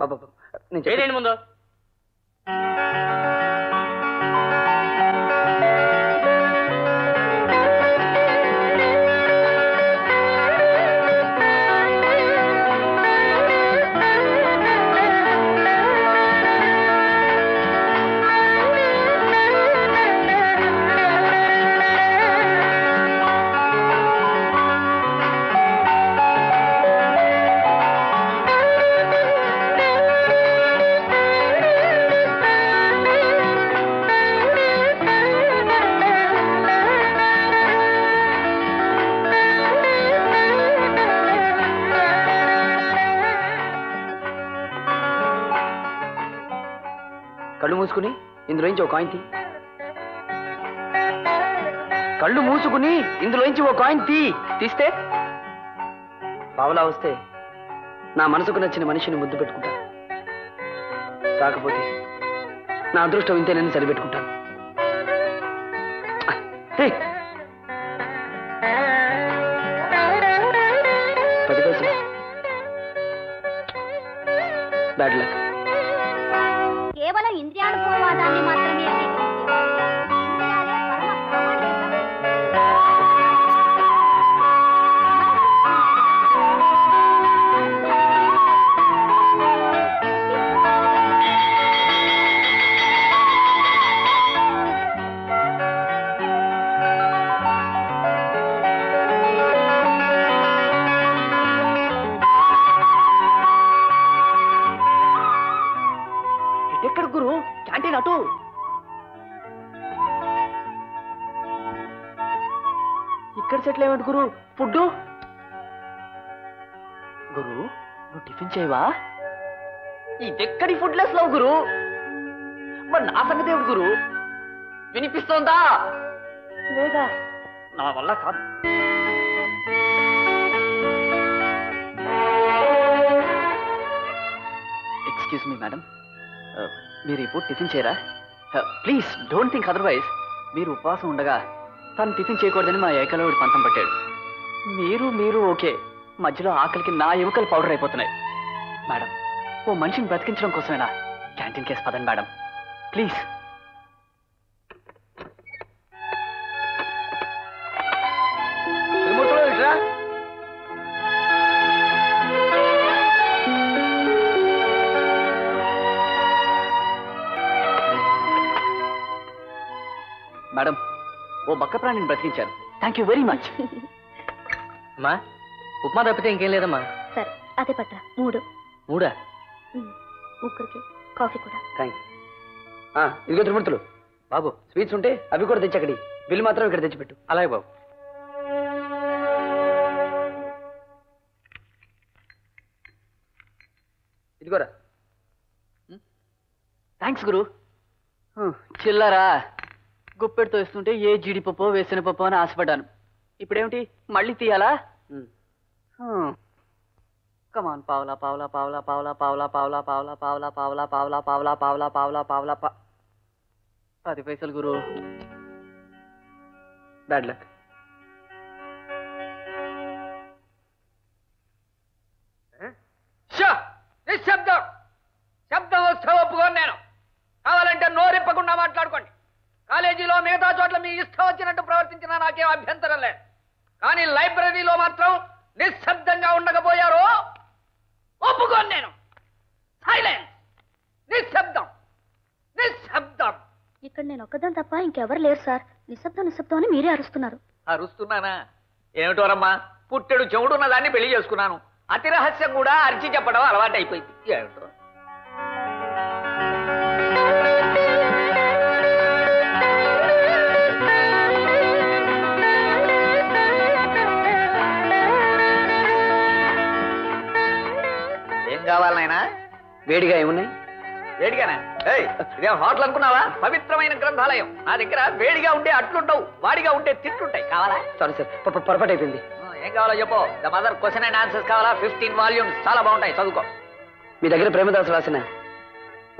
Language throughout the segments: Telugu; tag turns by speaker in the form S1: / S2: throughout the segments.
S1: బాబా నేను చేయండి ముందు. కళ్ళు మూసుకుని ఇందులోంచి ఒక కాయిన్ తీ. కళ్ళు మూసుకుని ఇందులోంచి ఒక కాయిన్ తీస్తే పావలా వస్తే నా మనసుకు నచ్చిన మనిషిని ముద్దు పెట్టుకుంటాను. కాకపోతే నా అదృష్టం ఇంతేనని సరిపెట్టుకుంటాను. 10 పైసలు. Bad luck.
S2: కేవలం ఇంద్రియానుభవాదాన్ని మాత్రమే
S1: ఎక్కడ గురు? క్యాంటీన్ అటు. ఇక్కడ సెటిల్ అయ్యేవాడు గురు. ఫుడ్ గురు నువ్వు టిఫిన్ చేయవా? ఇదెక్కడి ఫుడ్ లెస్ లవ్ గురు. మరి నా సంగతి ఏమిటి గురు? వినిపిస్తోందా లేదా? నా వల్ల కాదు. ఎక్స్క్యూజ్ మీ మేడం, మీరు ఇప్పుడు టిఫిన్ చేయరా? Please don't think otherwise. మీరు ఉపవాసం ఉండగా తను టిఫిన్ చేయకూడదని మా ఏకలవుడు పంతం పట్టాడు. మీరు ఓకే, మధ్యలో ఆకలికి నా ఎముకలు పౌడర్ అయిపోతున్నాయి. మేడం, ఓ మనిషిని బ్రతికించడం కోసమేనా క్యాంటీన్ కేసు పదండి మేడం ప్లీజ్. మేడం, ఓ బక్క ప్రాణిని బ్రతికించారు. Thank you very much. అమ్మా, ఉప్మా తప్పితే ఇంకేం లేదమ్మా.
S2: సరే అదే పట్రా. 3.
S1: 3
S2: ముగ్గురికి కాఫీ కూడా.
S1: థ్యాంక్స్. ఇదిగో త్రిమూర్తులు బాబు, స్వీట్స్ ఉంటే అవి కూడా తెచ్చి అక్కడి. బిల్లు మాత్రం ఇక్కడ తెచ్చిపెట్టు. అలాగే బాబు. ఇదిగోరా. థ్యాంక్స్ గురు. చిల్లరా గుప్పెడితో ఇస్తుంటే ఏ జీడిపప్పు వేసిన పప్పు అని ఆశపడ్డాను. ఇప్పుడేమిటి మళ్ళీ తీయాలా? కమాన్. పావలా పావలా పావలా పావలా పావలా పావలా పావలా పావలా పావలా పావలా పావలా పావలా పావలా పావలా 10 పైసలు గురు. Bad luck.
S3: నిశ్శబ్దం. శబ్దం వస్తే ఒప్పుకోను నేను. కావాలంటే నోరిప్పకుండా మాట్లాడుకోండి. కాలేజీలో మిగతా చోట్ల మీ ఇష్టం వచ్చినట్టు ప్రవర్తించినా నాకేం అభ్యంతరం లేదు. కానీ లైబ్రరీలో మాత్రం నిశ్శబ్దంగా ఉండకపోయారో ఒప్పుకోను నేను. సైలెన్స్. నిశ్శబ్దం. నిశ్శబ్దం.
S2: ఇక్కడ నేను ఒక్కదాని తప్ప ఇంకెవరు లేరు సార్. నిశ్శబ్దం నిశ్శబ్దం అని మీరే అరుస్తున్నారు.
S3: అరుస్తున్నానా? ఏమిటోరమ్మా, పుట్టెడు చెవుడున్న దాన్ని పెళ్లి చేసుకున్నాను. అతి రహస్యం కూడా అరిచి చెప్పడం అలవాటు అయిపోయింది. ఏమిటో ఏం కావాలనైనా?
S1: వేడిగా ఏమున్నాయి?
S3: వేడిగానా? ఇదేం హోటల్ అనుకున్నావా? పవిత్రమైన గ్రంథాలయం. నా దగ్గర వేడిగా ఉంటే అట్లుంటావు, వాడిగా ఉంటే తిట్లుంటాయి. కావాలా?
S1: సారీ సార్, పొరపాటు అయిపోయింది.
S3: ఏం కావాలో చెప్పు. The mother question and answers కావాలా? 15 వాల్యూమ్స్ చాలా బాగుంటాయి, చదువుకో.
S1: మీ దగ్గర ప్రేమదాసు రాసిన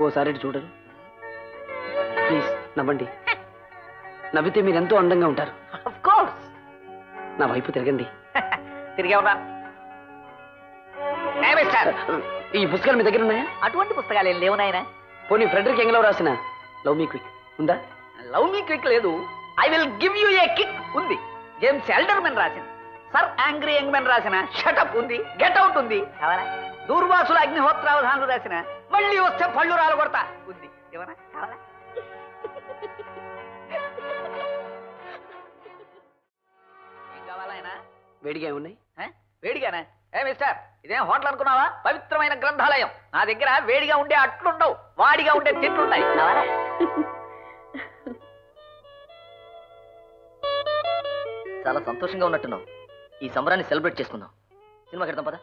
S1: ఓసారి చూడరు ప్లీజ్? నవ్వండి. నవ్వితే మీరు ఎంతో అందంగా ఉంటారు.
S3: Of course.
S1: నా వైపు తిరగండి.
S3: తిరిగే ఉన్నా.
S1: ఈ పుస్తకాలు మీ దగ్గర ఉన్నాయా?
S3: అటువంటి పుస్తకాలు ఏం లేవు నాయన.
S1: పోనీ ఫ్రెడరిక్ ఎంగలో రాసిన లవ్ మీ క్విక్ ఉందా?
S3: లవ్ మీ క్విక్ లేదు. I will give you A kick ఉంది. జేమ్స్ ఎల్డర్మెన్ రాసిన. సర్ యాంగ్రీ యంగ్మెన్ రాసిన షటప్ ఉంది. గెట్అవుట్ ఉంది. కావాలా? దూర్వాసుల అగ్నిహోత్రావధానులు రాసిన మళ్ళీ వస్తే పళ్ళు రాలు కొడతా ఉంది. ఏమన్నా కావాలా? ఏం కావాలా ఆయన?
S1: వేడిగా ఉన్నాయి.
S3: వేడిగానే? ఏ మిస్టర్, ఇదేం హోటల్ అనుకున్నావా? పవిత్రమైన గ్రంథాలయం. నా దగ్గర వేడిగా ఉండే అట్లుండవు, వాడిగా ఉండే తిట్లుంటాయి. కావాలా?
S4: చాలా సంతోషంగా ఉన్నట్టున్నావు. ఈ సంబరాన్ని సెలబ్రేట్ చేసుకుందాం. సినిమాకి వెళ్దాం పద.